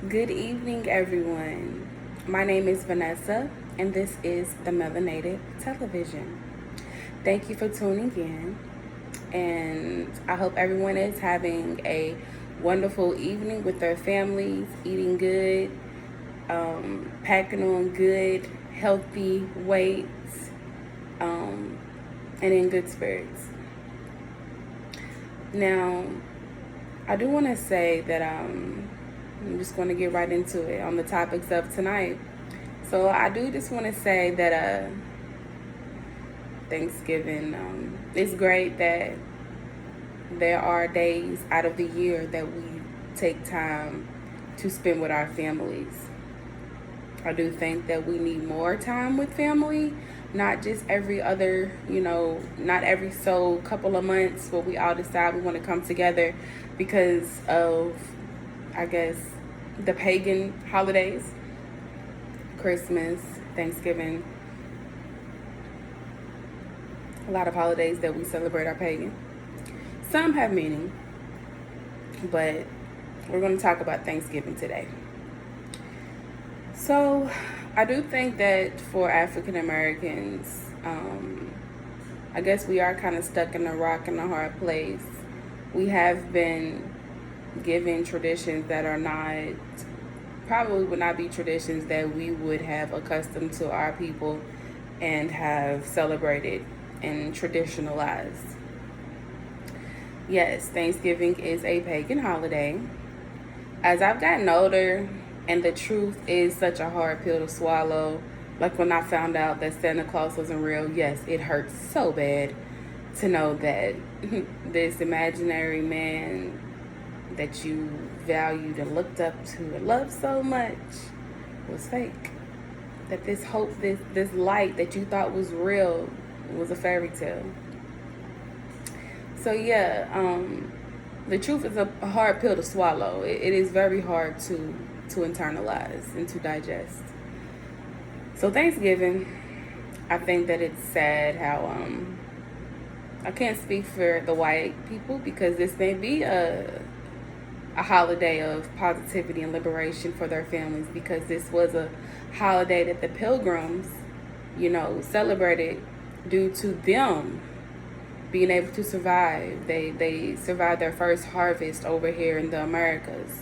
Good evening, everyone. My name is Vanessa, and this is the Melanated Television. Thank you for tuning in, and I hope everyone is having a wonderful evening with their families, eating good, packing on good, healthy weights, and in good spirits. Now, I do want to say that I'm just going to get right into it on the topics of tonight. So I do just want to say that Thanksgiving, it's great that there are days out of the year that we take time to spend with our families. I do think that we need more time with family, not just every other, not every so couple of months where we all decide we want to come together because of, I guess, the pagan holidays, Christmas, Thanksgiving, a lot of holidays that we celebrate are pagan. Some have meaning, but we're going to talk about Thanksgiving today. So, I do think that for African Americans, I guess we are kind of stuck in a rock and a hard place. We have been given traditions that are not, probably would not be traditions that we would have accustomed to our people and have celebrated and traditionalized. Yes, Thanksgiving is a pagan holiday. As I've gotten older, and the truth is such a hard pill to swallow, like when I found out that Santa Claus wasn't real, yes, it hurts so bad to know that this imaginary man that you valued and looked up to and loved so much was fake. That this hope, this light that you thought was real was a fairy tale. So yeah, the truth is a hard pill to swallow. It is very hard to internalize and to digest. So Thanksgiving, I think that it's sad how I can't speak for the white people because this may be a holiday of positivity and liberation for their families, because this was a holiday that the pilgrims, celebrated due to them being able to survive. They survived their first harvest over here in the Americas.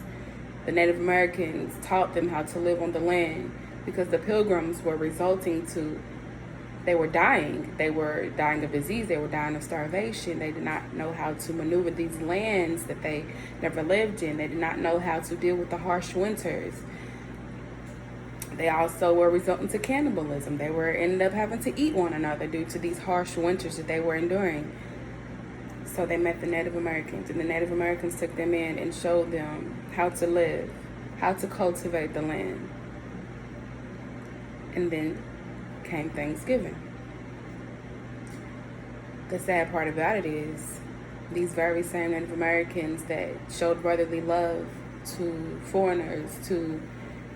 The Native Americans taught them how to live on the land because the pilgrims were they were dying. They were dying of disease. They were dying of starvation. They did not know how to maneuver these lands that they never lived in. They did not know how to deal with the harsh winters. They also were resulting to cannibalism. They ended up having to eat one another due to these harsh winters that they were enduring. So they met the Native Americans, and the Native Americans took them in and showed them how to live, how to cultivate the land. And then came Thanksgiving. The sad part about it is these very same Native Americans that showed brotherly love to foreigners, to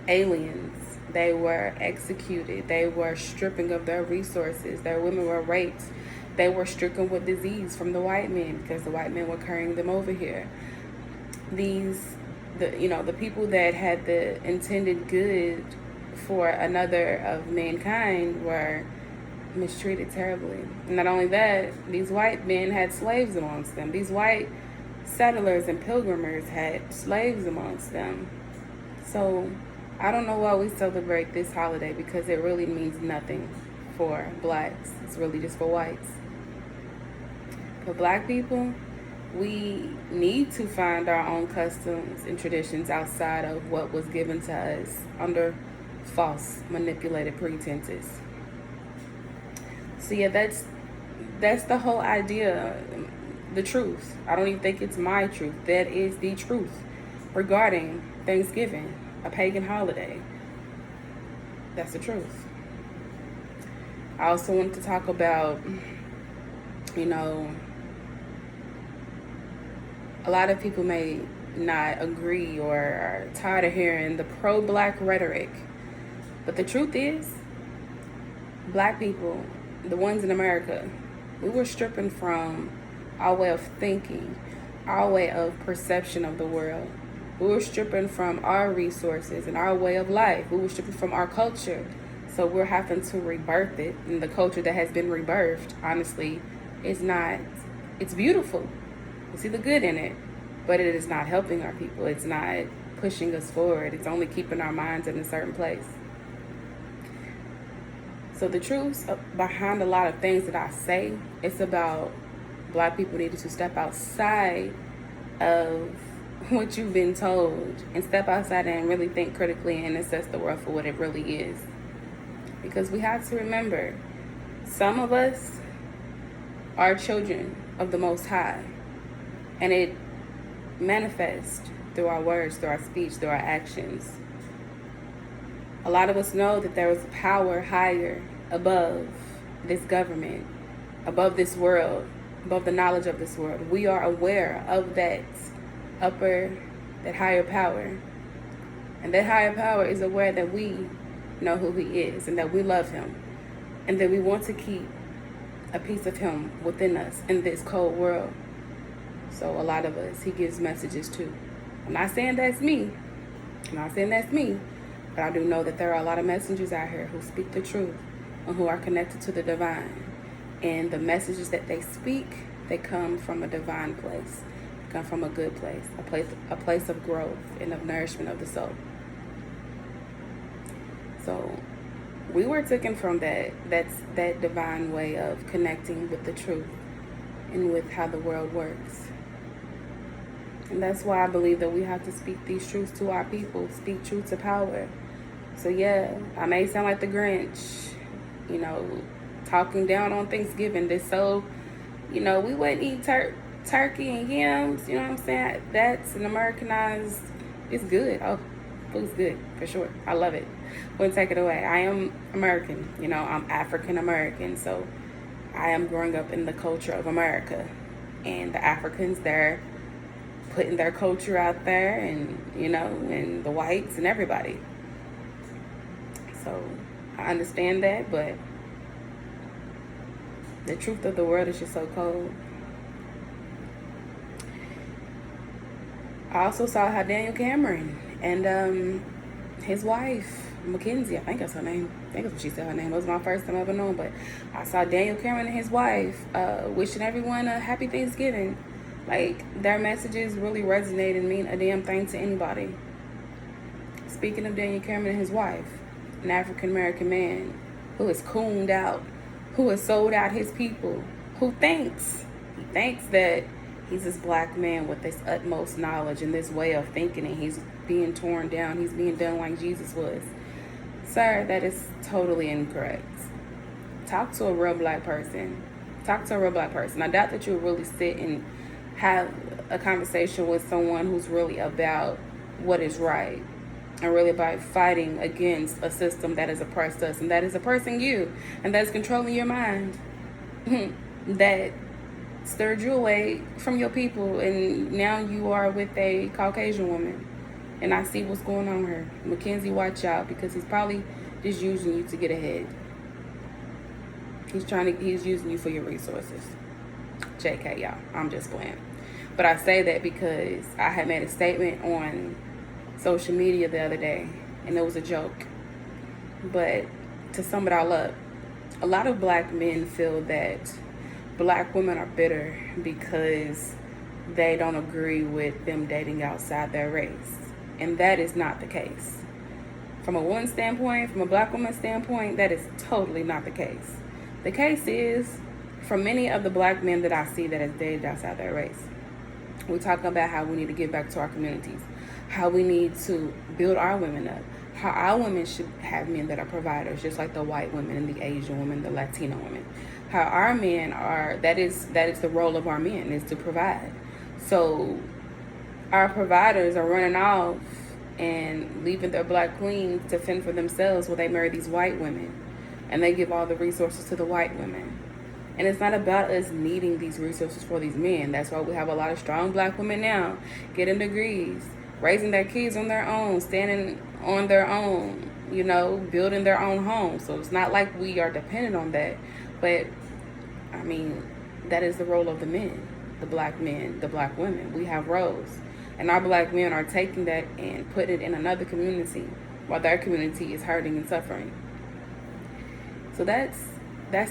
aliens, they were executed. They were stripping of their resources. Their women were raped. They were stricken with disease from the white men because the white men were carrying them over here. The people that had the intended good for another of mankind were mistreated terribly. And not only that, these white men had slaves amongst them. These white settlers and pilgrimers had slaves amongst them. So I don't know why we celebrate this holiday, because it really means nothing for blacks. It's really just for whites. For black people, we need to find our own customs and traditions outside of what was given to us under false, manipulated pretenses. So yeah, that's the whole idea, the truth. I don't even think it's my truth. That is the truth regarding Thanksgiving, a pagan holiday. That's the truth. I also want to talk about, a lot of people may not agree or are tired of hearing the pro-black rhetoric. But the truth is, black people, the ones in America, we were stripping from our way of thinking, our way of perception of the world. We were stripping from our resources and our way of life. We were stripping from our culture. So we're having to rebirth it. And the culture that has been rebirthed, honestly, is not, it's beautiful. You see the good in it, but it is not helping our people. It's not pushing us forward. It's only keeping our minds in a certain place. So the truth behind a lot of things that I say, it's about Black people needed to step outside of what you've been told and step outside and really think critically and assess the world for what it really is. Because we have to remember, some of us are children of the Most High, and it manifests through our words, through our speech, through our actions. A lot of us know that there is power higher above this government, above this world, above the knowledge of this world. We are aware of that that higher power. And that higher power is aware that we know who he is and that we love him and that we want to keep a piece of him within us in this cold world. So a lot of us, he gives messages to. I'm not saying that's me. But I do know that there are a lot of messengers out here who speak the truth and who are connected to the divine. And the messages that they speak, they come from a divine place. They come from a good place, a place of growth and of nourishment of the soul. So we were taken from that divine way of connecting with the truth and with how the world works. And that's why I believe that we have to speak these truths to our people, speak truth to power. So yeah, I may sound like the Grinch, talking down on Thanksgiving. We wouldn't eat turkey and yams, you know what I'm saying? That's an Americanized, it's good. Oh, food's good, for sure. I love it. Wouldn't take it away. I am American, I'm African American, so I am growing up in the culture of America. And the Africans, they're putting their culture out there, and and the whites and everybody. So I understand that, but the truth of the world is just so cold. I also saw how Daniel Cameron and his wife, Mackenzie, I think that's her name. I think that's what she said her name. It was my first time ever known, but I saw Daniel Cameron and his wife wishing everyone a happy Thanksgiving. Like, their messages really resonate and mean a damn thing to anybody. Speaking of Daniel Cameron and his wife, an African American man who is cooned out, who has sold out his people, who thinks that he's this black man with this utmost knowledge and this way of thinking, and he's being torn down, he's being done like Jesus was. Sir, that is totally incorrect. Talk to a real black person. I doubt that you'll really sit and have a conversation with someone who's really about what is right and really about fighting against a system that has oppressed us, and that is oppressing you, and that's controlling your mind, that stirred you away from your people, and now you are with a Caucasian woman, and I see what's going on here. Mackenzie, watch out, because he's probably just using you to get ahead. He's using you for your resources. JK, y'all, I'm just playing. But I say that because I had made a statement on social media the other day, and it was a joke. But to sum it all up, a lot of black men feel that black women are bitter because they don't agree with them dating outside their race. And that is not the case. From a woman's standpoint, from a black woman's standpoint, that is totally not the case. The case is, for many of the black men that I see that has dated outside their race, we talk about how we need to give back to our communities, how we need to build our women up, how our women should have men that are providers, just like the white women and the Asian women, the Latino women. How our men are, that is the role of our men, is to provide. So our providers are running off and leaving their black queens to fend for themselves while they marry these white women, and they give all the resources to the white women. And it's not about us needing these resources for these men. That's why we have a lot of strong black women now getting degrees, raising their kids on their own, standing on their own, building their own homes. So it's not like we are dependent on that. But, that is the role of the men, the black women. We have roles. And our black men are taking that and putting it in another community while their community is hurting and suffering. So that's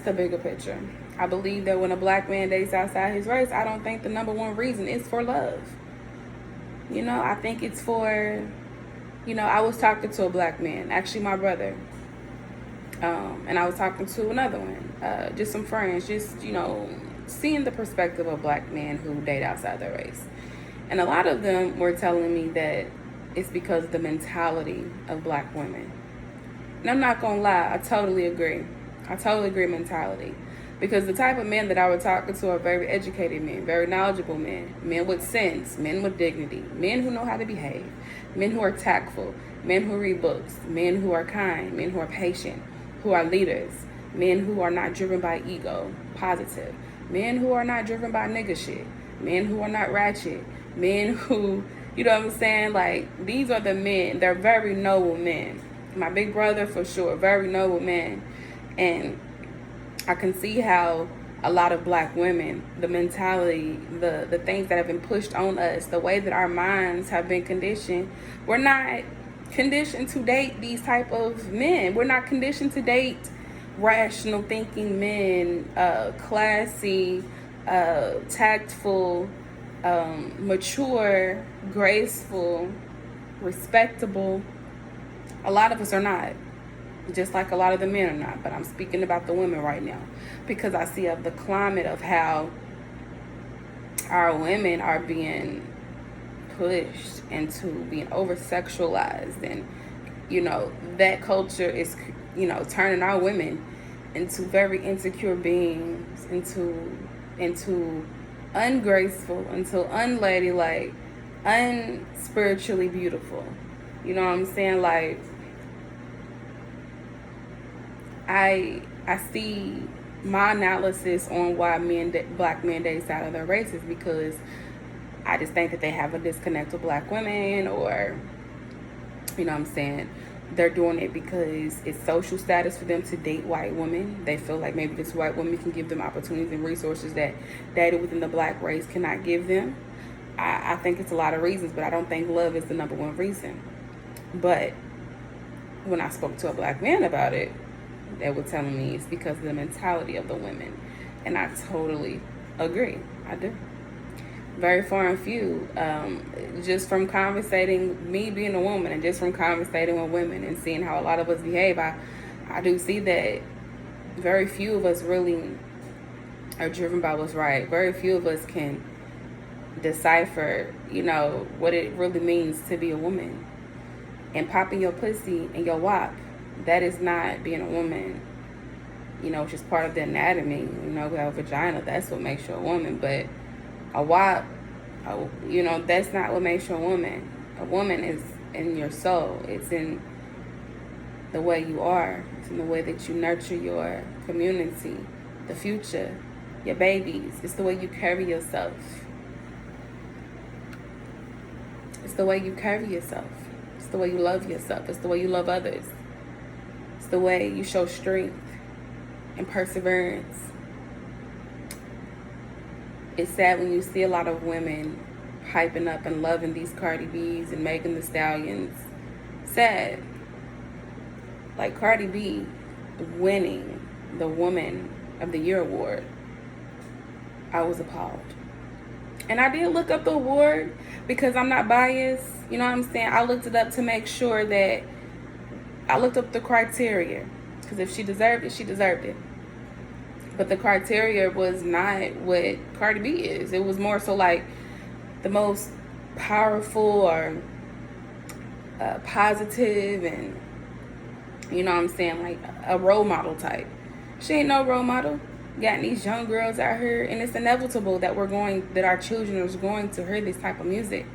the bigger picture. I believe that when a black man dates outside his race, I don't think the number one reason is for love. I think it's for, I was talking to a black man, actually my brother, and I was talking to another one, just some friends, just, seeing the perspective of black men who date outside their race. And a lot of them were telling me that it's because of the mentality of black women. And I'm not going to lie, I totally agree. Mentality. Because the type of men that I was talking to are very educated men, very knowledgeable men, men with sense, men with dignity, men who know how to behave, men who are tactful, men who read books, men who are kind, men who are patient, who are leaders, men who are not driven by ego, positive, men who are not driven by nigga shit, men who are not ratchet, men who, you know what I'm saying? Like, these are the men. They're very noble men. My big brother, for sure, very noble men. And I can see how a lot of black women, the mentality, the things that have been pushed on us, the way that our minds have been conditioned, we're not conditioned to date these type of men. We're not conditioned to date rational thinking men, classy, tactful, mature, graceful, respectable. A lot of us are not. Just like a lot of the men are not, but I'm speaking about the women right now because I see the climate of how our women are being pushed into being over-sexualized, and that culture is turning our women into very insecure beings, into ungraceful, into unladylike, unspiritually beautiful. You know what I'm saying? Like, I see my analysis on why black men date out of their races, because I just think that they have a disconnect with black women, or you know what I'm saying, they're doing it because it's social status for them to date white women. They feel like maybe this white woman can give them opportunities and resources that dated within the black race cannot give them. I think it's a lot of reasons, but I don't think love is the number one reason. But when I spoke to a black man about it, they were telling me it's because of the mentality of the women. And I totally agree. I do. Very far and few. Just from conversating, me being a woman, and just from conversating with women and seeing how a lot of us behave, I do see that very few of us really are driven by what's right. Very few of us can decipher, what it really means to be a woman. And popping your pussy and your wop, that is not being a woman. It's just part of the anatomy. We have a vagina. That's what makes you a woman. But a wop, that's not what makes you a woman. A woman is in your soul. It's in the way you are. It's in the way that you nurture your community, the future, your babies. It's the way you carry yourself. It's the way you carry yourself. It's the way you love yourself. It's the way you love others. It's the way you show strength and perseverance. It's sad when you see a lot of women hyping up and loving these Cardi B's and Megan Thee Stallions. Sad. Like Cardi B winning the Woman of the Year award. I was appalled. And I did look up the award because I'm not biased. You know what I'm saying? I looked it up to make sure that I looked up the criteria, because if she deserved it, she deserved it. But the criteria was not what Cardi B is. It was more so like the most powerful or positive, and you know what I'm saying, like a role model type. She ain't no role model. Got these young girls out here, and it's inevitable that our children are going to hear this type of music.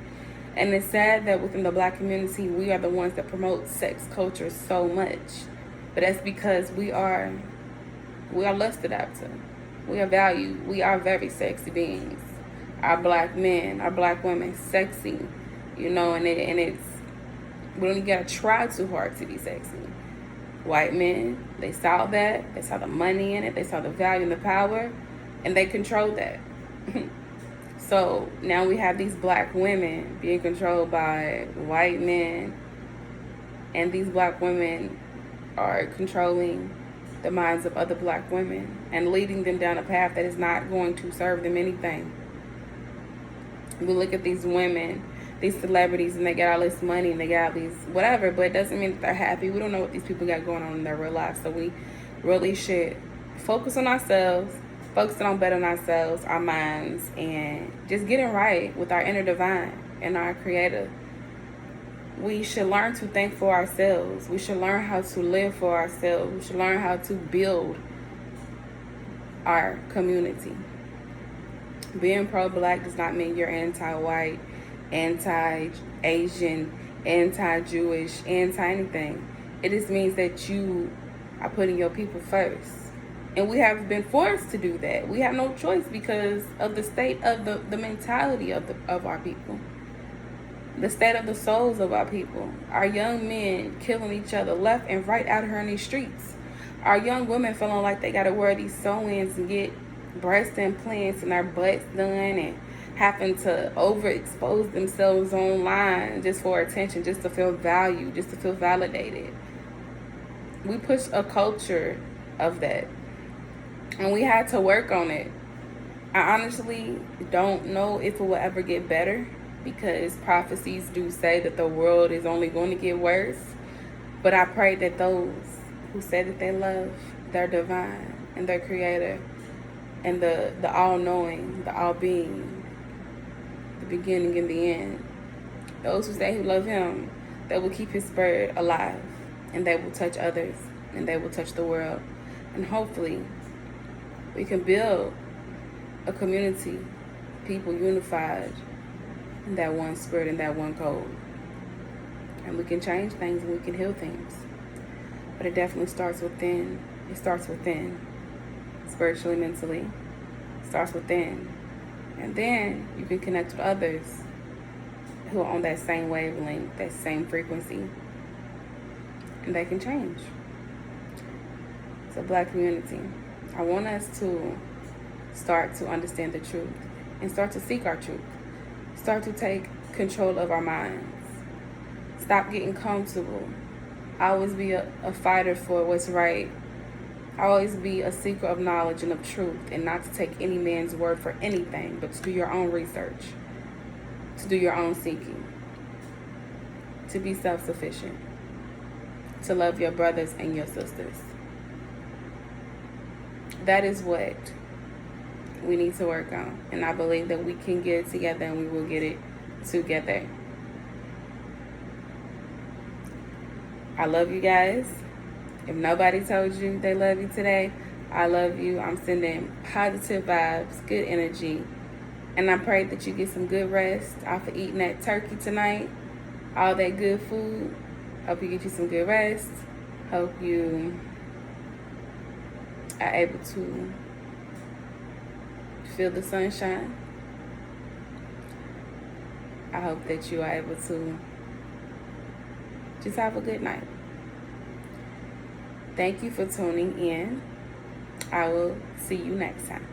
And it's sad that within the black community, we are the ones that promote sex culture so much. But that's because we are lusted after. We are valued. We are very sexy beings. Our black men, our black women, sexy. And it's, we don't even gotta try too hard to be sexy. White men, they saw that. They saw the money in it. They saw the value and the power. And they controlled that. So now we have these black women being controlled by white men, and these black women are controlling the minds of other black women and leading them down a path that is not going to serve them anything. We look at these women, these celebrities, and they get all this money and they got all these whatever, but it doesn't mean that they're happy. We don't know what these people got going on in their real lives. So we really should focus on ourselves, focusing on bettering ourselves, our minds, and just getting right with our inner divine and our creator. We should learn to think for ourselves. We should learn how to live for ourselves. We should learn how to build our community. Being pro-black does not mean you're anti-white, anti-Asian, anti-Jewish, anti-anything. It just means that you are putting your people first. And we have been forced to do that. We have no choice because of the state of the mentality of our people. The state of the souls of our people. Our young men killing each other left and right out here in these streets. Our young women feeling like they got to wear these sew-ins and get breast implants and their butts done and having to overexpose themselves online just for attention, just to feel valued, just to feel validated. We push a culture of that, and we had to work on it. I honestly don't know if it will ever get better, because prophecies do say that the world is only going to get worse. But I pray that those who say that they love their divine and their creator and the all-knowing, the all-being, the beginning and the end, those who say who love him, they will keep his spirit alive, and they will touch others, and they will touch the world. And hopefully we can build a community, people unified in that one spirit and that one code. And we can change things and we can heal things. But it definitely starts within. It starts within. Spiritually, mentally. It starts within. And then you can connect with others who are on that same wavelength, that same frequency. And they can change. It's a black community. I want us to start to understand the truth and start to seek our truth. Start to take control of our minds. Stop getting comfortable. Always be a fighter for what's right. Always be a seeker of knowledge and of truth, and not to take any man's word for anything, but to do your own research, to do your own seeking, to be self-sufficient, to love your brothers and your sisters. That is what we need to work on, and I believe that we can get it together, and we will get it together. I love you guys. If nobody told you they love you today, I love you. I'm sending positive vibes, good energy, and I pray that you get some good rest after eating that turkey tonight, all that good food. Hope you get you some good rest. Hope you are able to feel the sunshine. I hope that you are able to just have a good night. Thank you for tuning in. I will see you next time.